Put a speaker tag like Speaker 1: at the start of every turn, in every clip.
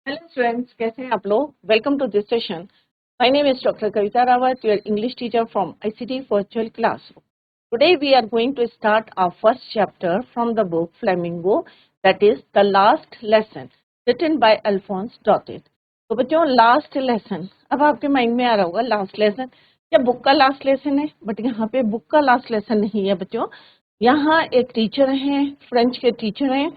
Speaker 1: Hello students, कैसे हैं आप लोग। Welcome to this session. My name is doctor Kavita Rawat, your English teacher from ICT virtual classroom. Today we are going to start our first chapter from the book Flamingo, that is the last lesson, written by Alphonse Daudet. तो बच्चों, last lesson, अब आपके mind में आ रहा होगा last lesson क्या book का last lesson है, बट यहाँ पे बुक का लास्ट लेसन नहीं है बच्चों। यहाँ एक टीचर हैं, फ्रेंच के टीचर हैं,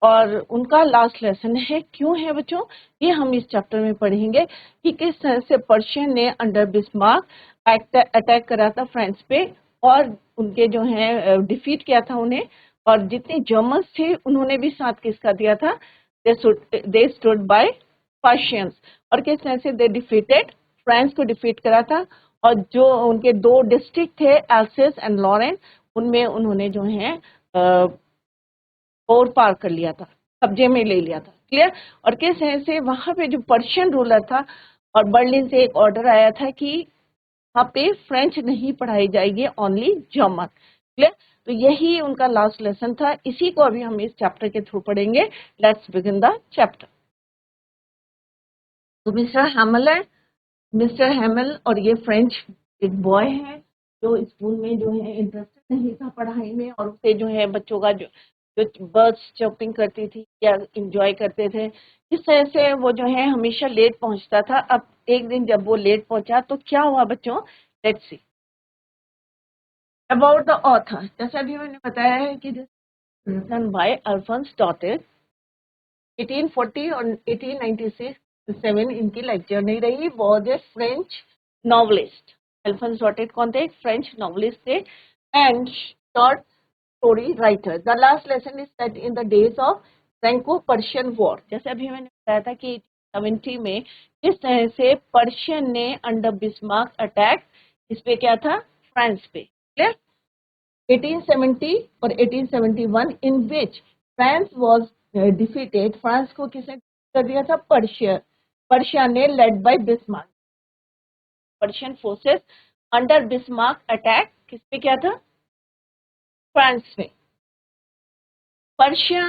Speaker 1: और उनका लास्ट लेसन है। क्यों है बच्चों, ये हम इस चैप्टर में पढ़ेंगे कि किस तरह से पर्शियन ने अंडर बिस्मार्क अटैक करा था फ्रांस पे, और उनके जो है डिफीट किया था उन्हें, और जितने जर्मन्स थे उन्होंने भी साथ किसका दिया था, दे स्टूड बाय पर्शियंस, और किस तरह से दे डिफीटेड फ्रांस को डिफीट करा था। और जो उनके दो डिस्ट्रिक्ट थे एल्सेस एंड लॉरेन, उनमें उन्होंने जो है और पार कर लिया था, कब्जे में ले लिया था। क्लियर। और किस तरह से वहां पे जो पर्शियन रूलर था, और बर्लिन से एक ऑर्डर आया था कि वहाँ पे फ्रेंच नहीं पढ़ाई जाएगी, ओनली जर्मन। क्लियर। तो यही उनका लास्ट लेसन था, इसी को अभी हम इस चैप्टर के थ्रू पढ़ेंगे। Let's begin the chapter. तो मिस्टर हैमल और ये फ्रेंच एक बॉय है जो स्कूल में जो है इंटरेस्टेड नहीं था पढ़ाई में, और उसे जो है बच्चों का जो जो बर्ड्स जंपिंग करती थी या इंजॉय करते थे, इस तरह से वो जो है हमेशा लेट पहुंचता था। अब एक दिन जब वो लेट पहुंचा तो क्या हुआ बच्चों, let's see about the author. जैसा अभी मैंने बताया है कि रिटन बाय अल्फोंस डॉटेट, 1840 और 1896 इनकी लाइफ जर्नी रही। Was a French novelist. Alphonse Daudet कौन थे, फ्रेंच नॉवलिस्ट थे and short story writer. The last lesson is set in the days of Franco Persian war. जैसे अभी मैंने बताया था कि 1870 में किस तरह से पर्शियन ने अंडर बिस्मार्क अटैक इस पे क्या था, फ्रांस पे। क्लियर। 1870 और 1871 इन विच फ्रांस वाज डिफीटेड। फ्रांस को किसने कर दिया था, पर्शिया ने, led by Bismarck. Persian forces under Bismarck attack किस पे क्या था, फ्रांस में। Persia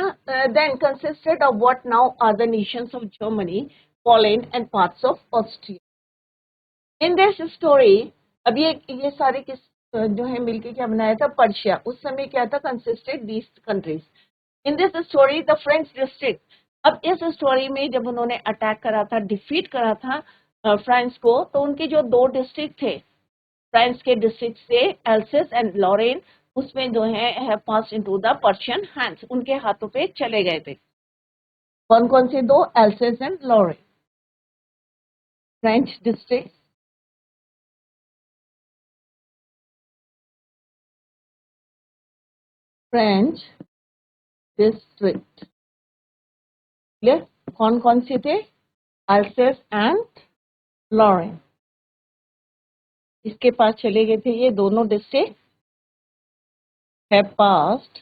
Speaker 1: then consisted of what now are the nations of Germany, Poland and parts of Austria. In this story, अब ये सारे किस जो है मिलके क्या बनाया था, पर्शिया। उस समय क्या था, consisted these countries. In this story the French district. अब इस स्टोरी में जब उन्होंने अटैक करा था, डिफीट करा था फ्रांस को, तो उनके जो दो डिस्ट्रिक्ट थे फ्रांस के डिस्ट्रिक्ट से, एल्सेस एंड लॉरेन, उसमें जो है पास इनटू द पर्शियन हैंड्स, उनके हाथों पे चले गए थे। कौन कौन से दो, Alsace and Lorraine French district, French district. Clear. कौन कौन से थे, एल्सेस एंड लॉरेन, इसके पास चले गए थे ये दोनों district, have passed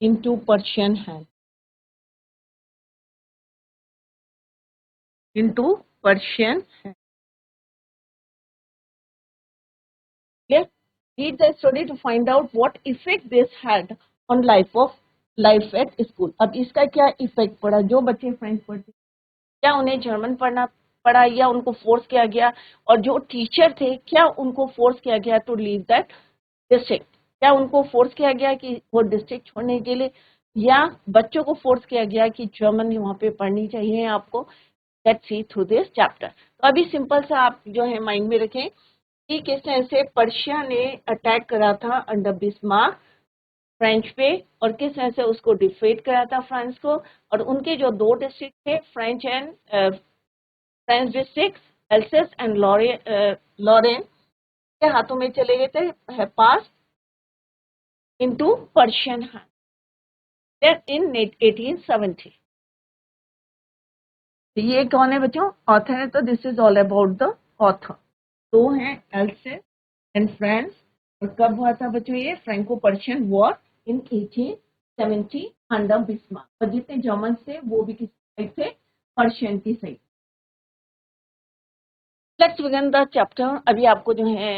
Speaker 1: into Persian hands, into Persian hands. Clear? Read the story to find out what effect this had on life at school. अब इसका क्या इफेक्ट पड़ा, जो बच्चे फ्रेंच पढ़ते, क्या उन्हें जर्मन पढ़ना पड़ा या उनको फोर्स किया गया, और जो टीचर थे क्या उनको फोर्स किया गया टू लीव दैट डिस्ट्रिक्ट, क्या उनको फोर्स किया गया कि वो डिस्ट्रिक्ट छोड़ने के लिए, या बच्चों को फोर्स किया गया कि जर्मन वहाँ पे पढ़नी चाहिए आपको। Let's see through this chapter. तो अभी सिंपल सा आप जो है माइंड में रखें कि किस तरह से पर्शिया ने अटैक करा था अंडर बिस्मार्क फ्रेंच पे, और किस तरह से उसको डिफीट करा था फ्रांस को, और उनके जो दो डिस्ट्रिक्ट थे French and French district Alsace and Lorraine के हाथों में चले गए थे, pass into Persian hand in 1870। ये कौन है बच्चों, ऑथर है। तो this is all about the author. दो हैं एल्सेस एंड फ्रांस, और कब हुआ था बच्चों ये, Franco Persian war in 1870 under Bismarck. और जितने जर्मन थे वो भी किस साइड थे, पर्शियन की side. Let's begin the chapter. अभी आपको जो है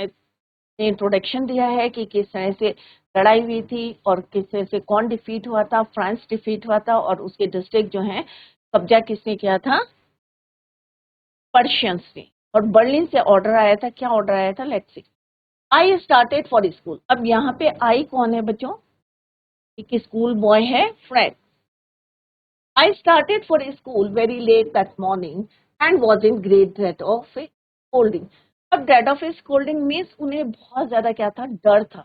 Speaker 1: इंट्रोडक्शन दिया है कि किस तरह से लड़ाई हुई थी और किससे से कौन डिफीट हुआ था, फ्रांस डिफीट हुआ था और उसके डिस्ट्रिक्ट जो है कब्जा किसने किया था, पर्शियंस ने। और बर्लिन से ऑर्डर आया था, क्या ऑर्डर आया था, let's see. I started for school. अब यहाँ पे आई कौन है बच्चों, एक स्कूल बॉय है, Fred. I started for school very late that morning and was in great dread of a scolding. अब dread of a scolding means उन्हें बहुत ज्यादा क्या था, डर था।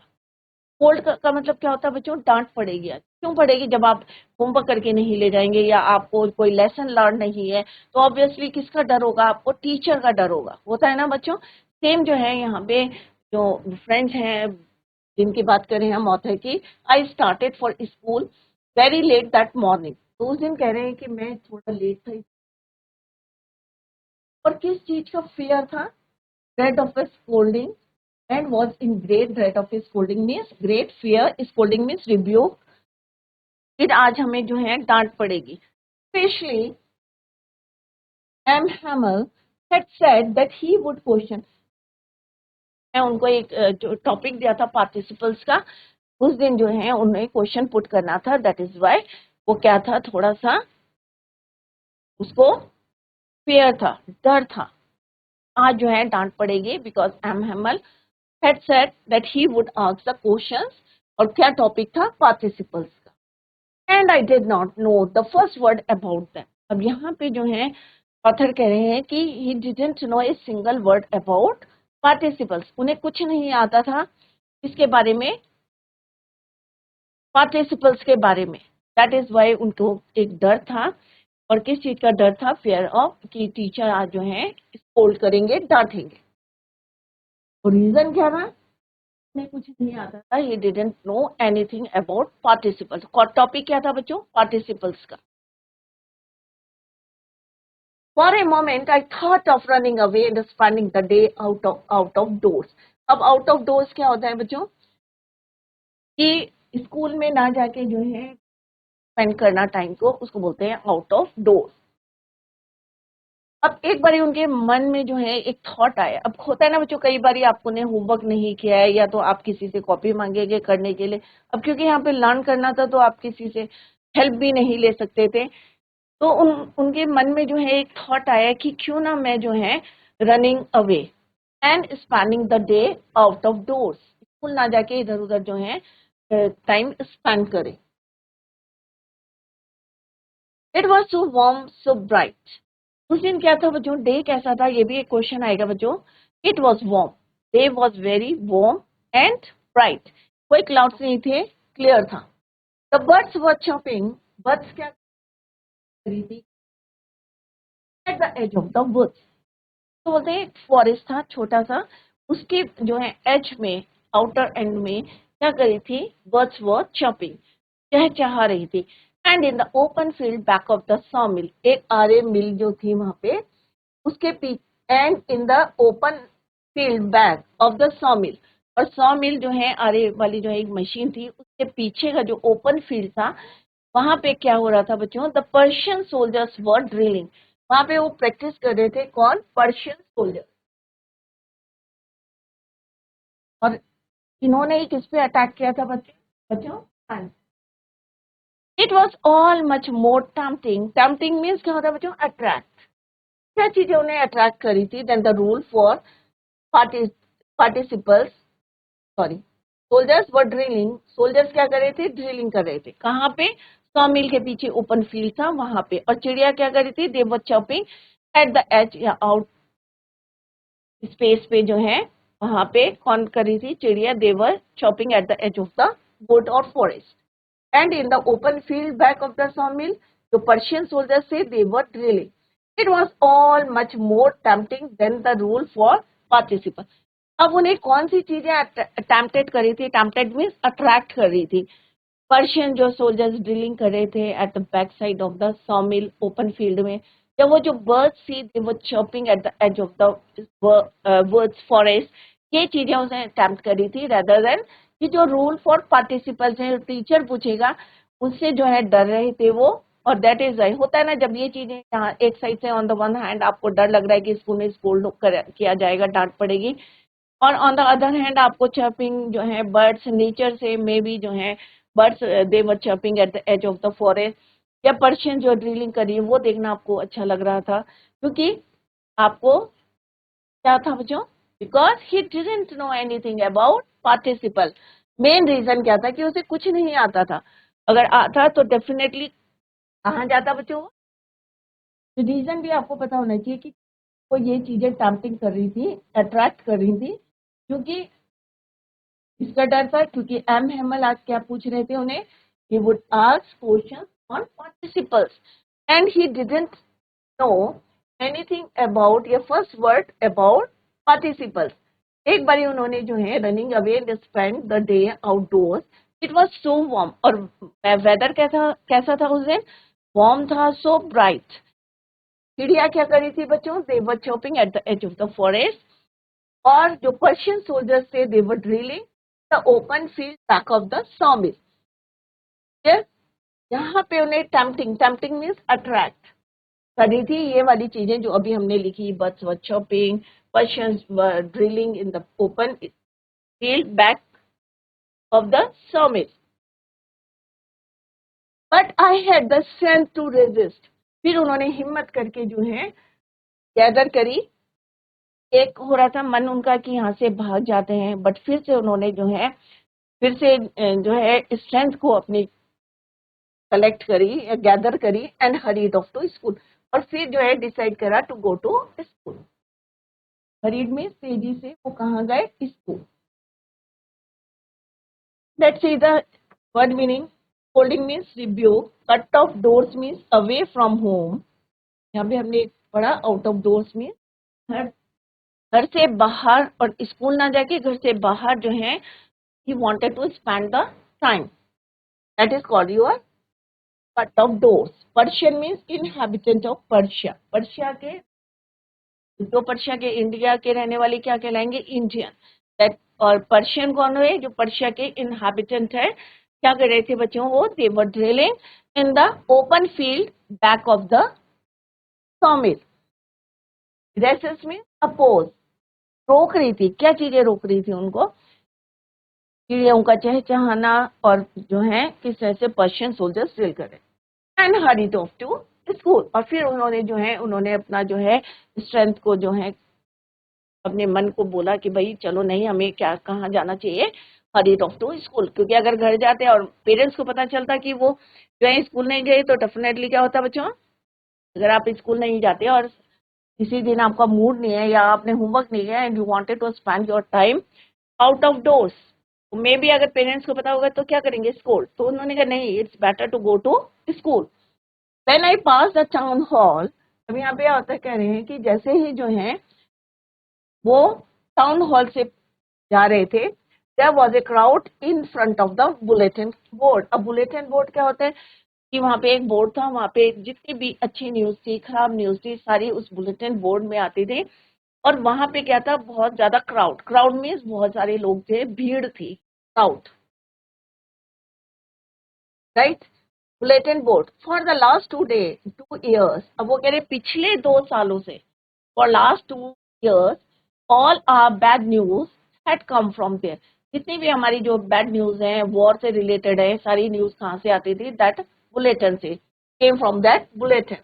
Speaker 1: कोल्ड का मतलब क्या होता है बच्चों, डांट पड़ेगी। आज क्यों पड़ेगी, जब आप होमवर्क करके नहीं ले जाएंगे या आपको कोई लेसन लर्न नहीं है तो ऑब्वियसली किसका डर होगा, आपको टीचर का डर होगा, होता है ना बच्चों। सेम जो है यहाँ पे जो फ्रेंड्स हैं जिनकी बात करें हम ऑथर की, I started for school very let that morning. तो उस दिन कह रहे हैं कि मैं थोड़ा लेट था। और किस चीज का फियर था, dread of a scolding, and was in great dread of a scolding means great fear, scolding means rebuke, फिर आज हमें जो है डांट पड़ेगी। Especially M. Hamel had said that he would question, मैं उनको एक जो टॉपिक दिया था पार्टिसिपल्स का, उस दिन जो है उन्हें क्वेश्चन पुट करना था, दैट इज वाई वो क्या था, थोड़ा सा उसको फियर था, डर था। आज जो है डांट पड़ेगी because M Hamel had said that he would ask the questions, और क्या टॉपिक था, पार्टिसिपल्स का। And I did not know the first word about them. अब यहाँ पे जो है ऑथर कह रहे हैं कि he didn't know a single word about participles, उन्हें कुछ नहीं आता था इसके बारे में, पार्टिसिपल्स के बारे में। दैट इज वाई उनको एक डर था। और किस चीज का डर था, फेयर ऑफ कि टीचर आज जो है स्कोल्ड करेंगे, डांटेंगे। और रीजन क्या था, उन्हें कुछ नहीं आता था, he didn't know anything about participles। और टॉपिक क्या था बच्चों, पार्टिसिपल्स का। For a moment I thought of running away and spending the day out of doors। अब out of doors क्या होता है बच्चों, कि स्कूल में ना जाके जो है स्पेंड करना टाइम को, उसको बोलते हैं आउट ऑफ डोर्स। अब एक बारी उनके मन में जो है एक थॉट आया। अब होता है ना बच्चों, कई बारी आपने होमवर्क नहीं किया है या तो आप किसी से कॉपी मांगेंगे करने के लिए। अब क्योंकि यहाँ पे लर्न करना था तो आप किसी से हेल्प भी नहीं ले सकते थे। तो उनके मन में जो है एक थॉट आया कि क्यों ना मैं जो है running away and spending the day out of doors, school ना जाके इधर उधर जो है टाइम स्पेंड करें। It was so warm so bright. उस दिन क्या था बच्चों, डे कैसा था, ये भी एक क्वेश्चन आएगा बच्चों। It was warm, day was very warm and bright, कोई क्लाउड्स नहीं थे, क्लियर था। The birds were chirping, birds क्या कर रही थी, at the edge of the woods. तो बोलते हैं फॉरेस्ट था छोटा सा, उसके जो है एज में, आउटर एंड में क्या करी थी, बर्ड्स वर चॉपिंग, चहचहा रही थी। And in the open field back of the saw mill, एक आरे मिल जो थी वहां पे, उसके पीछे, and in the open field back of the saw mill, और सॉ मिल जो है आरे वाली जो है एक मशीन थी, उसके पीछे का जो ओपन फील्ड था, वहां पे क्या हो रहा था बच्चों, the Persian soldiers were drilling, वहां पे वो प्रैक्टिस कर रहे थे, कौन, पर्शियन सोल्जर। और इन्होंने ही किस पे अटैक किया था बच्चों, बच्चों it was all much more tempting, tempting means क्या होता है बच्चों, अट्रैक्ट। क्या चीजें उन्हें अट्रैक्ट करी थी, then the rule for participles, sorry, soldiers were drilling, soldiers क्या कर रहे थे, ड्रिलिंग कर रहे थे, कहाँ पे, सॉ मिल के पीछे ओपन फील्ड था वहां पे। और चिड़िया क्या कर रही थी, they were chopping at the as या आउट स्पेस पे जो है, वहां पे कौन कर रही थी, चिड़िया, they were chopping at the edge of the wood और forest. And in the open field back of the saw mill, जो पर्शियन सोल्जर्स थे, they were drilling. It was all much more tempting than the rule for participle. अब उन्हें कौन सी चीजें attempted कर रही थी, अटेम्प्टेड मीन्स अट्रैक्ट कर रही थी, पर्शियन जो सोल्जर्स ड्रिलिंग कर रहे थे at the back side of the saw mill, open field में, या वो जो बर्ड्स थी, they were chopping at the edge of the woods forest, ये चीजें उसे अटेम्प्ट कर रही थी, रेदर देन कि जो रूल फॉर पार्टिसिपल्स है, टीचर पूछेगा, उससे जो है डर रहे थे वो। और दैट इज राइट, होता है ना जब ये चीजें यहाँ एक साइड से, ऑन द वन हैंड आपको डर लग रहा है कि स्कूल में स्कूल किया जाएगा, डांट पड़ेगी, और ऑन द अदर हैंड आपको चर्पिंग जो है बर्ड्स नेचर से मे बी जो है birds they were chirping at the edge of the forest, या पर्शियन जो ड्रिलिंग करी है वो देखना आपको अच्छा लग रहा था, क्योंकि आपको क्या था बच्चों, because he didn't know anything about participle. Main reason क्या था कि उसे कुछ नहीं आता था, अगर आता तो डेफिनेटली कहाँ जाता बच्चों। तो रीजन भी आपको पता होना चाहिए कि वो ये चीजें टैम्पटिंग कर रही थी, अट्रैक्ट कर रही थी, क्योंकि इसका डर था, क्योंकि एम हेमल आज क्या पूछ रहे थे उन्हें, he would ask questions on participles and he didn't know anything about ये first word about participles। एक बारी उन्होंने जो है running away spend the day outdoors, it was so warm, और वेदर कैसा था उस दिन, वार्म था, सो ब्राइट। चिड़िया क्या करी थी बच्चों, they were chopping at the edge of the forest, और जो पर्शियन सोल्जर्स थे they were drilling the open field back of the sawmill. यहाँ पे उन्हें टेम्पटिंग मीन्स अट्रैक्ट करी थी ये वाली चीजें जो अभी हमने लिखी, birds were chirping, Persians were drilling in the open field back of the sawmill, but I had the strength to resist. फिर उन्होंने हिम्मत करके जो है गैदर करी, एक हो रहा था मन उनका कि यहाँ से भाग जाते हैं, बट फिर से उन्होंने जो है फिर से जो है स्ट्रेंथ को अपनी कलेक्ट करी या गैदर करी and hurried off to school, और फिर जो है डिसाइड करा to go to school. Hurried में तेजी से वो कहाँ गए, school. Let's see the word meaning. Holding means rebuke, out of doors means away from home, यहाँ पे हमने पढ़ा आउट ऑफ डोर्स मीन्स घर से बाहर, और स्कूल ना जाके घर से बाहर जो है he wanted to spend the time, that is called your cut of doors। Persian means inhabitant of Persia, Persia के जो पर्शिया के इंडिया के रहने वाले क्या कहलाएंगे, इंडियन। दैट और पर्शियन कौन है, जो पर्शिया के इनहैबिटेंट है, क्या कर रहे थे बच्चों, वो they were drilling in the open field back of the sawmill. Resist mean oppose, रोक रही थी, क्या चीजें रोक रही थी उनको, चिड़ियों का चहचहाना, और जो है किस तरह से पर्शियन सोल्जर्स ड्रिल करे। And hurried off to school, और फिर उन्होंने जो है उन्होंने अपना जो है स्ट्रेंथ को जो है अपने मन को बोला कि भाई चलो नहीं, हमें क्या कहाँ जाना चाहिए, हरीड ऑफ टू स्कूल। क्योंकि अगर घर जाते और पेरेंट्स को पता चलता कि वो जो है स्कूल नहीं गए, तो डेफिनेटली क्या होता बच्चों, अगर आप स्कूल नहीं जाते और किसी दिन आपका मूड नहीं है या आपने होमवर्क नहीं किया and you wanted to spend your time out of doors, maybe अगर पेरेंट्स को पता होगा तो क्या करेंगे, स्कूल। तो उन्होंने कहा नहीं, it's better to go to school. When I pass the town hall, अब यहाँ पे होता कह रहे हैं कि जैसे ही जो है वो टाउन हॉल से जा रहे थे, there was a crowd in front of the bulletin board. अब बुलेटिन बोर्ड क्या होता है कि वहाँ पे एक बोर्ड था, वहाँ पे जितनी भी अच्छी न्यूज थी, खराब न्यूज थी, सारी उस बुलेटिन बोर्ड में आती थी। और वहां पे क्या था, बहुत ज्यादा क्राउड, क्राउड मीन्स बहुत सारे लोग थे, भीड़ थी, crowd, right. Bulletin board for the last 2 years, अब वो कह रहे पिछले 2 सालों से, for last 2 years all our bad news had come from there. जितनी भी हमारी जो बैड न्यूज है, वॉर से रिलेटेड है, सारी न्यूज कहाँ से आती थी, दैट बुलेटिन से, came from that bulletin.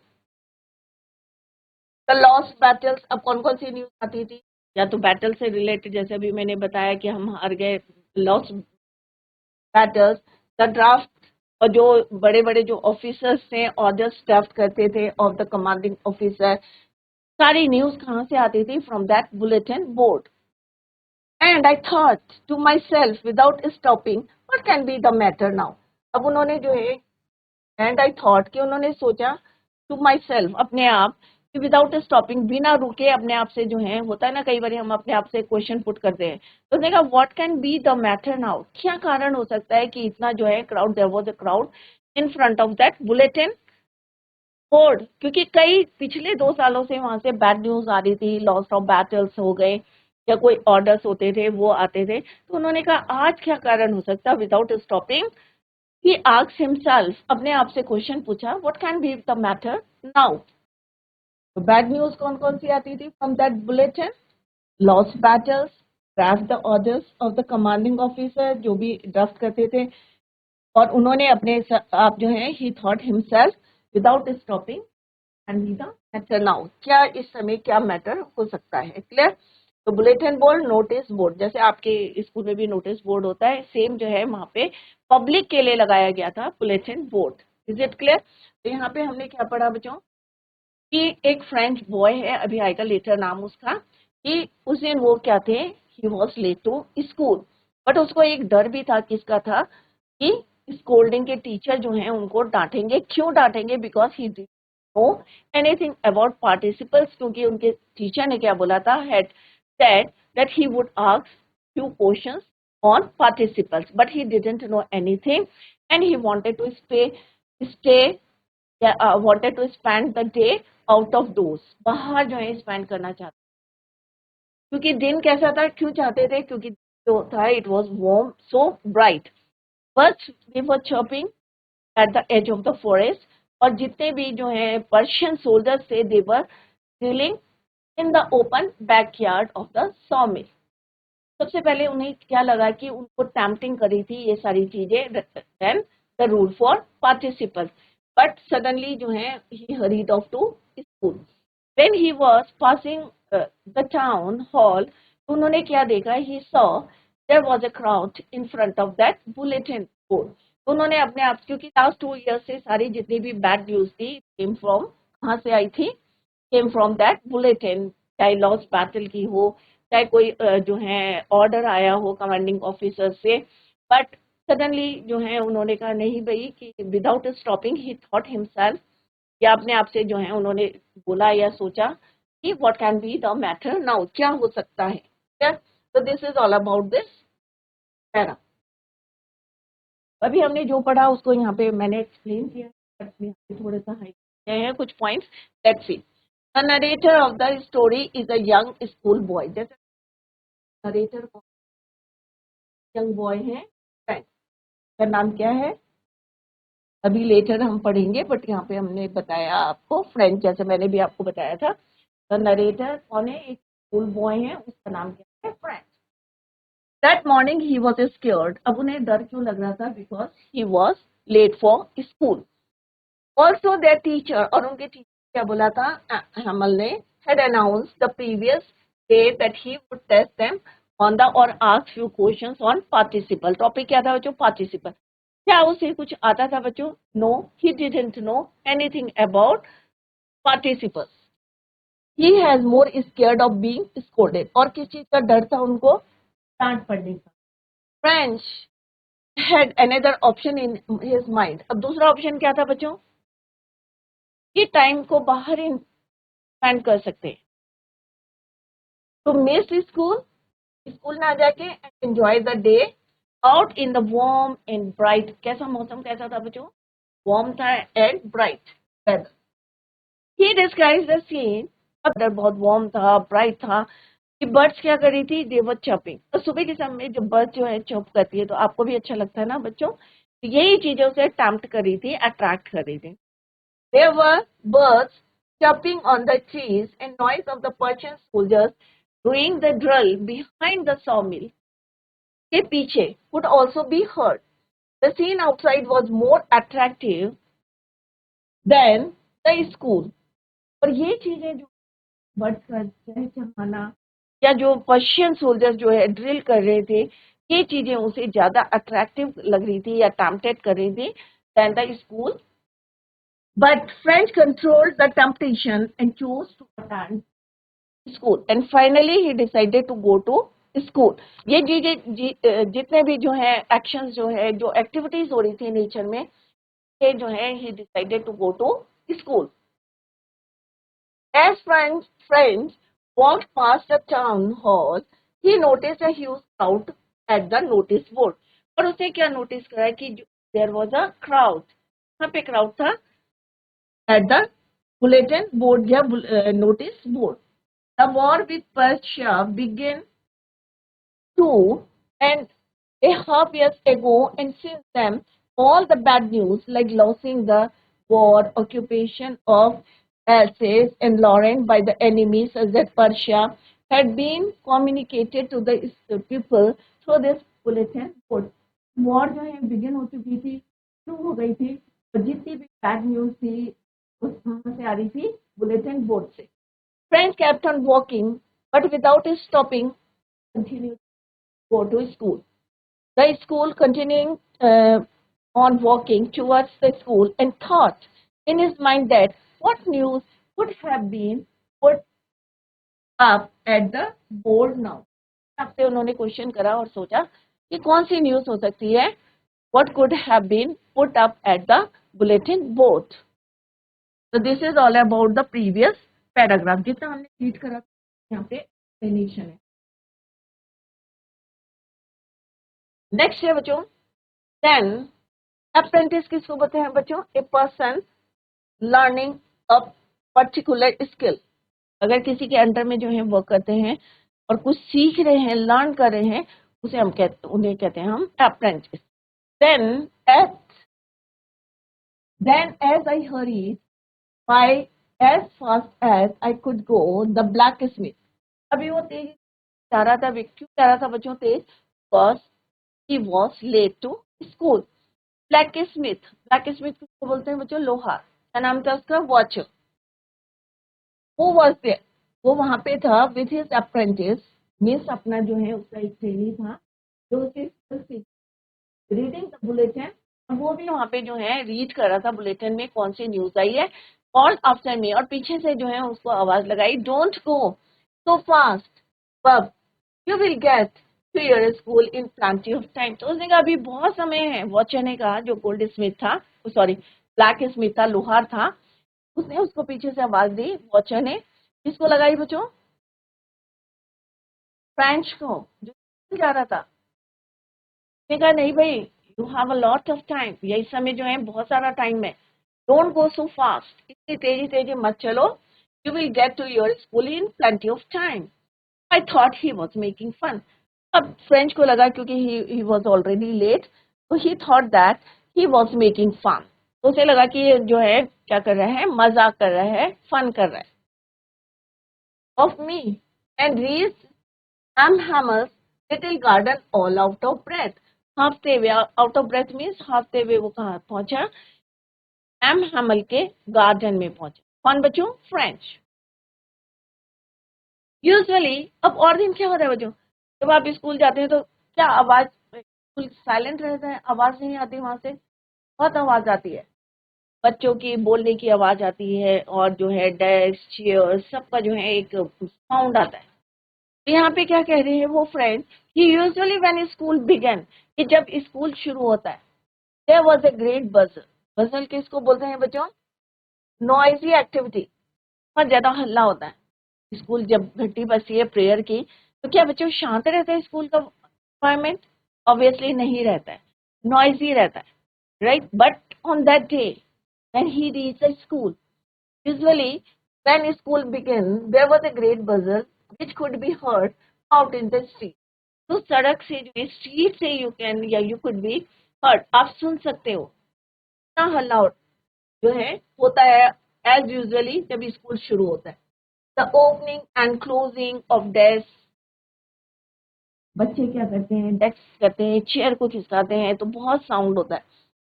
Speaker 1: The lost battles, अब कौन कौन सी न्यूज आती थी, या तो बैटल से रिलेटेड, जैसे अभी मैंने बताया कि हम हार गए, लॉस्ट बैटल्स, द ड्राफ्ट, और जो बड़े बड़े जो ऑफिसर्स थे, ऑर्डर्स ड्राफ्ट करते थे ऑफ द कमांडिंग ऑफिसर, सारी न्यूज कहाँ से आती थी, from that bulletin board. And I thought to myself without stopping what can be the matter now. अब उन्होंने जो है, एंड आई थॉट कि उन्होंने सोचा, टू माई सेल्फ अपने आप, कि विदाउट स्टॉपिंग बिना रुके अपने आप से जो है, होता है ना कई बार हम अपने आप से क्वेश्चन पुट करते हैं, तो उसने कहा what can be the matter now, क्या कारण हो सकता है कि इतना जो है crowd, there was a crowd in front of that bulletin board, क्योंकि कई पिछले 2 सालों से वहां से बैड न्यूज आ रही थी, लॉस ऑफ बैटल्स हो गए, या कोई ऑर्डर्स होते थे वो आते थे। तो उन्होंने कहा आज क्या कारण हो सकता है, without stopping he asked himself, अपने आप से क्वेश्चन पूछा, what can be the matter now। तो बैड न्यूज कौन कौन सी आती थी from that bulletin, lost battles, draft the orders of the commanding officer, जो भी ड्राफ्ट करते थे, और उन्होंने अपने आप जो है ही thought himself without stopping and the matter now, क्या इस समय क्या मैटर हो सकता है, क्लियर। तो बुलेटिन बोर्ड, नोटिस बोर्ड, जैसे आपके स्कूल में भी नोटिस बोर्ड होता है, सेम जो है वहाँ पे पब्लिक के लिए लगाया गया था bulletin board. Is it clear. तो यहाँ पे हमने क्या पढ़ा बच्चों कि एक फ्रेंच बॉय है, अभी आएगा लेटर नाम उसका, कि उस दिन वो क्या थे, he was late to school, but उसको एक डर भी था, किसका था, कि स्कूलिंग के टीचर जो हैं उनको डांटेंगे। क्यों डांटेंगे, because he did know anything about participles, क्योंकि उनके टीचर ने क्या बोला था, had said that he would ask few questions on participles, but he didn't know anything and he wanted to stay wanted to spend the day out of doors, बाहर जो है spend करना चाहते, क्योंकि दिन कैसा था, क्यों चाहते थे, क्योंकि जो था it was warm so bright, but they were chirping at the edge of the forest, और जितने भी जो है पर्शियन सोल्जर्स थे they were drilling in the open backyard of the sawmill. सबसे पहले उन्हें क्या लगा कि उनको टैम्पटिंग करी थी ये सारी चीजें than the rule for participles, but suddenly जो है he hurried off to school. When he was passing the town hall, उन्होंने क्या देखा, he saw there was a crowd in front of that bulletin board. उन्होंने अपने आप, क्योंकि last 2 years से सारी जितनी भी बैड न्यूज थी केम फ्रॉम, कहाँ से आई थी, केम फ्रॉम दैट बुलेटिन, चाहे लॉस बैटल की हो, चाहे कोई जो है ऑर्डर आया हो कमांडिंग ऑफिसर से, बट सडनली जो है उन्होंने कहा नहीं भाई, कि विदाउट स्टॉपिंग ही थॉट हिमसेल्फ, या अपने आप से जो है उन्होंने बोला या सोचा कि what can be the matter now, क्या हो सकता है, yes? तो this is all about this para. अभी हमने जो पढ़ा उसको यहाँ पे मैंने एक्सप्लेन किया, बट यहाँ पे थोड़ा सा हाई किए हैं कुछ points, let's see. The narrator of the story is a young school boy, जैसे नरेटर यंग बॉय है, का नाम क्या है, अभी लेटर हम पढ़ेंगे, बट यहाँ पे हमने बताया आपको फ्रेंच, जैसे मैंने भी आपको बताया था। द नरेटर कौन है, एक स्कूल बॉय है, उसका नाम क्या है, French. That morning he was scared, अब उन्हें डर क्यों लग रहा था, because he was late for school. Also their teacher, और उनके टीचर क्या बोला था, हमल ने, had announced the previous day that he would test them on the or ask few questions on participle। Topic क्या था बच्चों, पार्टिसिपल। क्या उसे कुछ आता था बच्चों, no, he didn't know anything about participles. He has more scared of being scolded, और किस चीज का डर था उनको, डांट पड़ने का। French had another option in his mind, अब दूसरा ऑप्शन क्या था बच्चों, कि टाइम को बाहर स्पेंड कर सकते हैं, तो मिस स्कूल, स्कूल ना जाके enjoy the day out in the warm and bright, कैसा मौसम कैसा था बच्चों, वार्म था and bright weather. He describes the scene, weather बहुत वार्म था, ब्राइट था, कि बर्ड्स क्या कर रही थी, दे वर चर्पिंग। तो सुबह के समय जब बर्ड जो है चर्प करती है तो आपको भी अच्छा लगता है ना बच्चों, तो यही चीजें उसे टेम्प्ट कर रही थी, अट्रैक्ट कर रही थी। There were birds chirping on the trees and noise of the Persian soldiers doing the drill behind the sawmill के पीछे could also be heard. The scene outside was more attractive than the school. और ये चीजें जो birds का चहचहाना, या जो Persian soldiers जो है ड्रिल कर रहे थे, ये चीजें उसे ज्यादा अट्रैक्टिव लग रही थी या टेम्पटेड कर रही थी than the school. But French controlled the temptation and chose to attend school. And finally, he decided to go to school. ये जितने भी जो है एक्शंस जो है, जो एक्टिविटीज हो रही थी नेचर में, ये जो है he decided to go to school. As friends walked past the town hall, he noticed a huge crowd at the notice board. और उसने क्या नोटिस करा कि there was a crowd. कहाँ पे क्राउड था, at the bulletin board या notice board. The war with Persia began 2.5 years ago, and since then, all the bad news like losing the war, occupation of Alsace and Lorraine by the enemy such that Persia had been communicated to the people through this bulletin board. War जो है begin हो चुकी थी, शुरू हो गई थी, और जितनी भी बैड न्यूज थी उस कहाँ से आ रही थी? बुलेटिन बोर्ड से. Friends kept on walking, but without stopping, continued to go to school. The school continuing on walking towards the school and thought in his mind that what news could have been put up at the board now. आपसे उन्होंने question करा और सोचा कि कौन सी news हो सकती है, what could have been put up at the bulletin board. So this is all about the previous paragraph. जितना हमने रीड करा यहाँ पे एक्सप्लेनेशन है. नेक्स्ट है बच्चों, देन अप्रेंटिस किसको बोलते हैं बच्चों? A person learning a particular skill. अगर किसी के अंडर में जो है वर्क करते हैं और कुछ सीख रहे हैं, लर्न कर रहे हैं, उसे हम उन्हें कहते हैं हम apprentice. Then as I hurried by as fast as I could go, the blacksmith. अभी वो तेज जा रहा था, क्यों जा रहा था बच्चों तेज? Because he was late to school. Blacksmith किसको बोलते हैं बच्चों? लोहार. क्या नाम था उसका? वॉचर. Who was there? वो वहां पे था with his apprentice, मीन्स अपना जो है उसका एक ट्रेनी था जो उसे रीडिंग द बुलेटिन, और वो भी वहां पे जो है रीड कर रहा था बुलेटिन में कौन सी न्यूज आई है. कॉल आफ्टर मी, और पीछे से जो है उसको आवाज लगाई, don't go so fast bub, you will get to your school in plenty of time. तो उसने कहा अभी बहुत समय है. वॉचर ने कहा, जो गोल्ड स्मिथ था, सॉरी ब्लैक स्मिथ था, लोहार था, उसने उसको पीछे से आवाज दी. वॉचर ने किसको लगाई बच्चों? फ्रेंच को, जो जा रहा था. उसने कहा नहीं भाई, you have a lot of time, ये इस समय जो है बहुत सारा टाइम है. डोंट गो सो फास्ट, इतनी तेजी तेजी मत चलो. You will get to your school in plenty of time. I thought he was making fun. अब फ्रेंच को लगा क्योंकि ही वॉज ऑलरेडी लेट, तो he thought that he was making fun. तो उसे लगा कि ये जो है क्या कर रहा है? मजाक कर रहा है, फन कर रहा है. Of me and reach Amhammer's little garden all out of breath. हाफते हुए, आउट ऑफ ब्रेथ मीन्स हाफते हुए वो कहाँ पहुंचा? एमहैमल के गार्डन में पहुंचा. कौन बच्चों? फ्रेंच. यूजुअली, अब और दिन क्या होता है बच्चों? जब आप स्कूल जाते हैं तो क्या आवाज, स्कूल साइलेंट रहता है, आवाज नहीं आती वहां से? बहुत आवाज आती है, बच्चों की बोलने की आवाज आती है, और जो है डेस्क चेयर सबका जो है एक साउंड आता है. यहाँ पे क्या कह रहे हैं वो फ्रेंड कि यूजुअली व्हेन स्कूल बिगन, कि जब स्कूल शुरू होता है, देयर वाज अ ग्रेट बजल. बजल किसको बोलते हैं बच्चों? Noisy activity. बहुत ज्यादा हल्ला होता है. स्कूल जब घंटी बजती है प्रेयर की, तो क्या बच्चों शांत रहता है स्कूल का एनवायरमेंट? ऑब्वियसली नहीं रहता है, नॉइजी रहता है, right. But on that day when he reached the school, usually when school began, there was a great bustle which could be heard out in the street. तो सड़क से जो है, स्ट्रीट से यू कैन या you could be heard, आप सुन सकते हो. इतना हल्ला जो है होता है एज यूजुअली जब स्कूल शुरू होता है. The opening and closing of desk. बच्चे क्या करते हैं? डेस्क करते हैं, चेयर को खिसकाते हैं, तो बहुत साउंड होता है.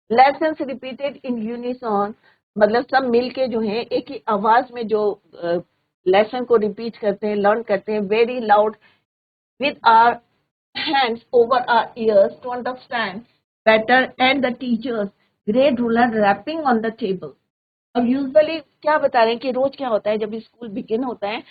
Speaker 1: लेसन्स रिपीटेड इन यूनिसॉन, मतलब सब मिलके जो है एक ही आवाज में जो लेसन को रिपीट करते हैं, लर्न करते हैं, very loud with our hands over our ears to understand better, and the teachers great ruler rapping on the table. अब यूजुअली क्या बता रहे हैं कि रोज क्या होता है जब स्कूल बिगिन होता है,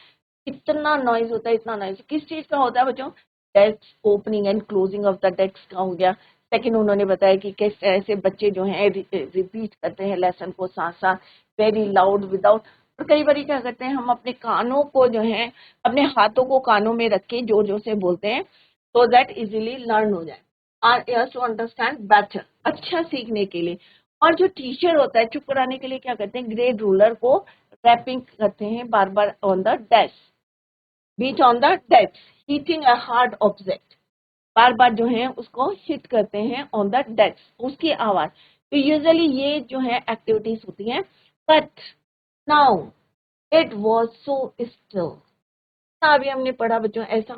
Speaker 1: इतना नॉइज होता है, इतना नॉइज. किस चीज का होता है बच्चों? Desk opening and closing of the desk का हो गया. सेकंड उन्होंने बताया कि किस तरह से बच्चे जो हैं रिपीट करते हैं लेसन को साथ साथ, वेरी लाउड विदाउट. और कई बार क्या करते हैं हम अपने कानों को जो है, अपने हाथों को कानों में रख के जोर जोर से बोलते हैं, सो दैट इजीली लर्न हो जाए, our ears to understand better, अच्छा सीखने के लिए. और जो टीचर होता है चुप कराने के लिए क्या करते हैं? ग्रेट रूलर को रैपिंग करते हैं बार बार on the desk, beat on the desk, hitting a hard object. बार बार जो है उसको हिट करते हैं ऑन द डेस्क, उसकी आवाज. तो यूजुअली ये जो है एक्टिविटीज होती हैं. But now it was so still. अभी हमने पढ़ा बच्चों, ऐसा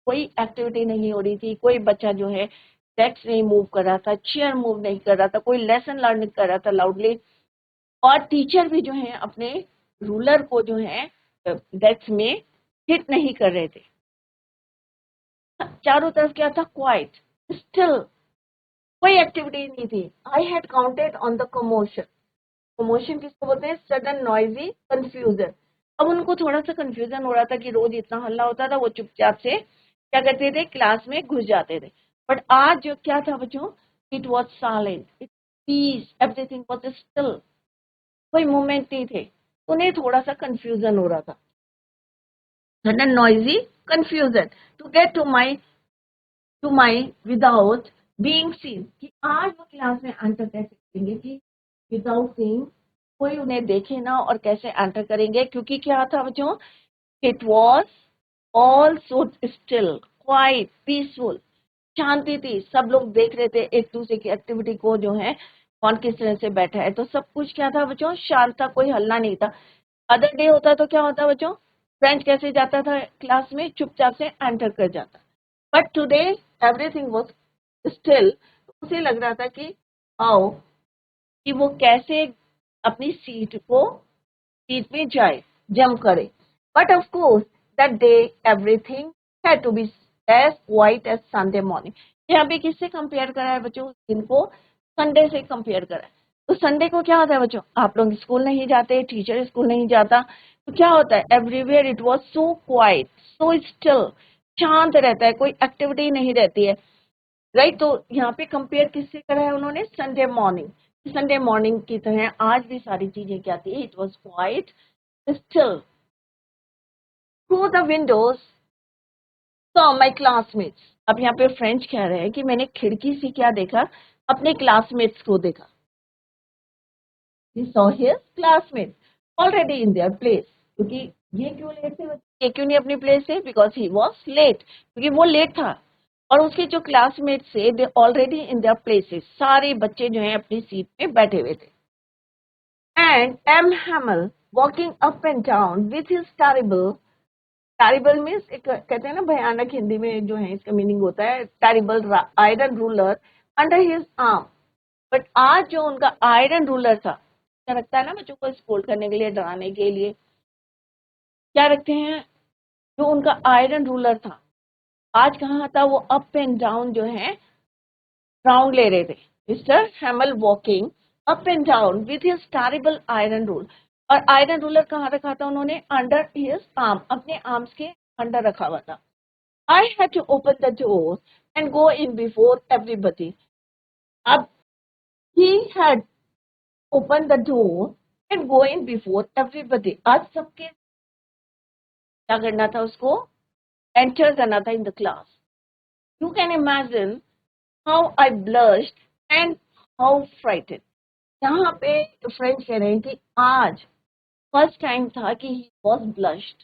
Speaker 1: कोई एक्टिविटी नहीं हो रही थी, कोई बच्चा जो है डेस्क नहीं मूव कर रहा था, चेयर मूव नहीं कर रहा था, कोई लेसन लर्न कर रहा था लाउडली, और टीचर भी जो है अपने रूलर को जो है डेस्क में हिट नहीं कर रहे थे। चारों तरफ क्या था, क्वाइट, स्टिल, कोई एक्टिविटी नहीं थी। I had counted on the commotion. Commotion किसको बोलते हैं, सडन नॉइजी कंफ्यूजन। अब उनको थोड़ा सा कंफ्यूजन हो रहा था कि रोज इतना हल्ला होता था, वो चुपचाप से क्या करते थे, क्लास में घुस जाते थे। बट आज जो क्या था बच्चों, it was silent, it peace, everything was still, कोई मूवमेंट नहीं थे। उन्हें थोड़ा सा कंफ्यूजन हो रहा था, sudden noisy confusion to get to my without being seen, कि आज वो क्लास में एंटर कैसे करेंगे कि विदाउट सीइंग, कोई उन्हें देखे ना, और कैसे एंटर करेंगे, क्योंकि क्या था बच्चों, it was all so still, quiet, peaceful, शांति थी, सब लोग देख रहे थे एक दूसरे की एक्टिविटी को, जो है कौन किस तरह से बैठा है, तो सब कुछ क्या था बच्चों, शांत था, कोई हल्ला नहीं था। अदर डे होता तो क्या होता बच्चों, फ्रेंच कैसे जाता था क्लास में, चुपचाप से एंटर कर जाता, but today everything was still. उसे लग रहा था कि आओ, कि वो कैसे अपनी सीट में जाए, जम करे। But of course that day everything had to be as white as Sunday morning. यहाँ पे किससे कंपेयर करा है बच्चों, इनको संडे से कंपेयर करा है। तो संडे को क्या होता है बच्चों, आप लोग स्कूल नहीं जाते, टीचर स्कूल नहीं जाता, तो क्या होता है, everywhere it was so quite, so still, शांत रहता है, कोई एक्टिविटी नहीं रहती है, राइट। तो यहाँ पे कंपेयर किससे करा है उन्होंने, संडे मॉर्निंग। संडे मॉर्निंग की तरह आज भी सारी चीजें क्या थी, it was quite still. Through the Windows saw my classmates. अब यहाँ पे फ्रेंच कह रहे हैं कि मैंने खिड़की से क्या देखा, अपने क्लासमेट्स को देखा। He saw his classmates already in their place. क्योंकि ये क्यों लेट थे, ये क्यों नहीं अपनी प्लेस से, बिकॉज ही वॉज लेट, क्योंकि वो लेट था, और उसके जो क्लासमेट्स थे they already in their places, सारे बच्चे जो हैं अपनी सीट पे बैठे हुए थे। And M Hamel walking up and down with his terrible, terrible means एक कहते हैं ना भयानक, हिंदी में जो है इसका मीनिंग होता है terrible iron ruler under his arm. But आज जो उनका आयरन रूलर था, क्या रखता है ना बच्चों को स्कोल्ड करने के लिए, डराने के लिए, क्या रखते हैं, जो उनका आयरन रूलर था, आज कहाँ था वो, अप एंड डाउन जो है राउंड ले रहे थे। Mister Hamel walking up and down with his terrible iron rule, और आयरन रूलर कहाँ रखा था उन्होंने, अंडर हिज आर्म, अपने आर्म्स के अंडर रखा हुआ था। I had to open the door and go in before everybody. अब he had opened the door and go in before everybody. आज सबके क्या करना था, उसको एंटर करना था in the class. You can imagine how I blushed and how frightened. यहाँ पे फ्रेंड्स कह रहे हैं कि आज फर्स्ट टाइम था कि he was blushed,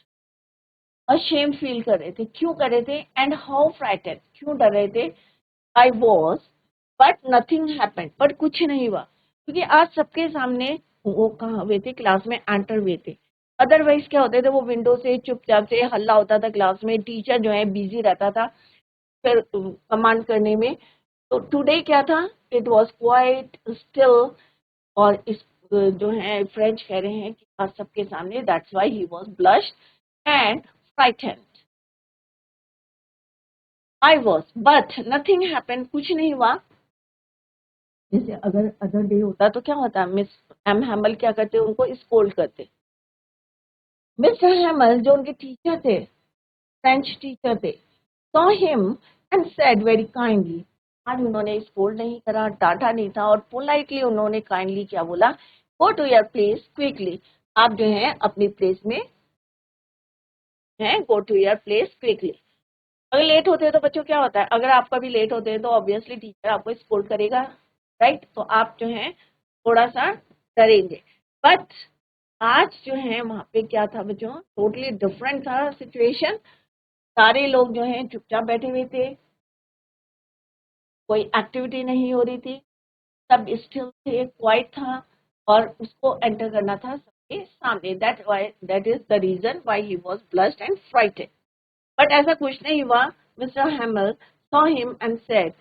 Speaker 1: ashamed feel कर रहे थे, क्यों कर रहे थे, एंड हाउ फ्राइटेड, क्यों डर रहे थे, I was, but nothing happened, but कुछ नहीं हुआ, क्योंकि आज सबके सामने वो कहाँ हुए थे, क्लास में एंटर हुए थे। अदरवाइज क्या होते थे, वो विंडो से चुपचाप से हल्ला होता था क्लास में, टीचर जो है बिजी रहता था फिर कमांड करने में। तो टुडे क्या था, इट वॉज क्वाइट स्टिल, और इस जो है फ्रेंच कह रहे हैं कि आज सबके सामने, that's why he was blushed and frightened. I was, but nothing happened, कुछ नहीं हुआ। जैसे अगर अदर डे होता तो क्या होता, मिस एम हैमल क्या करते, उनको स्कोल्ड करते। मिस्टर हैमल जो उनके टीचर थे, फ्रेंच टीचर थे, saw him and said very kindly. आज उन्होंने स्कोल्ड नहीं करा, डांटा नहीं था, और पोलाइटली उन्होंने काइंडली क्या बोला, go to your place quickly. आप जो है अपनी प्लेस में हैं, go to your place quickly. अगर लेट होते हैं तो बच्चों क्या होता है, अगर आप कभी लेट होते हैं तो ऑब्वियसली टीचर आपको स्कोल्ड करेगा, राइट। तो आप जो है थोड़ा सा डरेंगे। बट आज जो है वहां पे क्या था बच्चों, टोटली डिफरेंट था सिचुएशन। सारे लोग जो हैं चुपचाप बैठे हुए थे, कोई एक्टिविटी नहीं हो रही थी, सब स्टिल थे, क्वाइट था, और उसको एंटर करना था सबके सामने। That is the reason why he was blushed and frightened. But ऐसा कुछ नहीं हुआ. Mr. Hamel saw him and said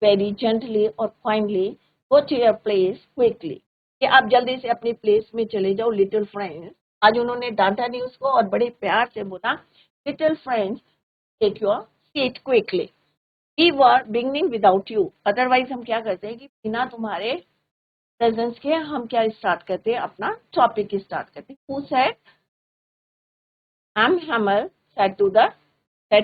Speaker 1: very gently or kindly, go to your place quickly. कि आप जल्दी से अपनी प्लेस में चले जाओ लिटिल फ्रेंड्स. आज उन्होंने डांटा नहीं उसको और बड़े प्यार से बोला little friends take your seat quickly. We were beginning without you. Otherwise हम क्या करते हैं कि बिना तुम्हारे प्रेजेंस के हम क्या स्टार्ट करते हैं, अपना टॉपिक स्टार्ट करते हैं. Who said? Hamel said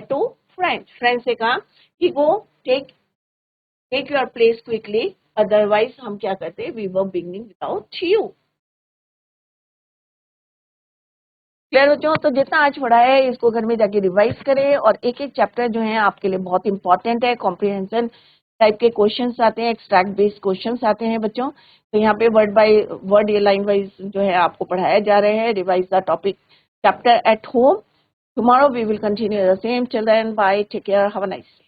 Speaker 1: to friends. Friends से कहा कि go take your place quickly. Otherwise हम क्या करते हैं, we were beginning without you. Clear हो जाओ. तो जितना आज पढ़ा है इसको घर में जाके रिवाइज करें और एक एक चैप्टर जो है आपके लिए बहुत इंपॉर्टेंट है. कॉम्प्रिहेंशन टाइप के क्वेश्चंस आते हैं, एक्सट्रैक्ट बेस्ड क्वेश्चंस आते हैं बच्चों. तो यहाँ पे वर्ड बाय वर्ड या लाइन वाइज जो है आपको पढ़ाया जा रहे हैं. Revise the topic chapter at home. Tomorrow we will continue the same. Till then, bye. Take care. Have a nice day.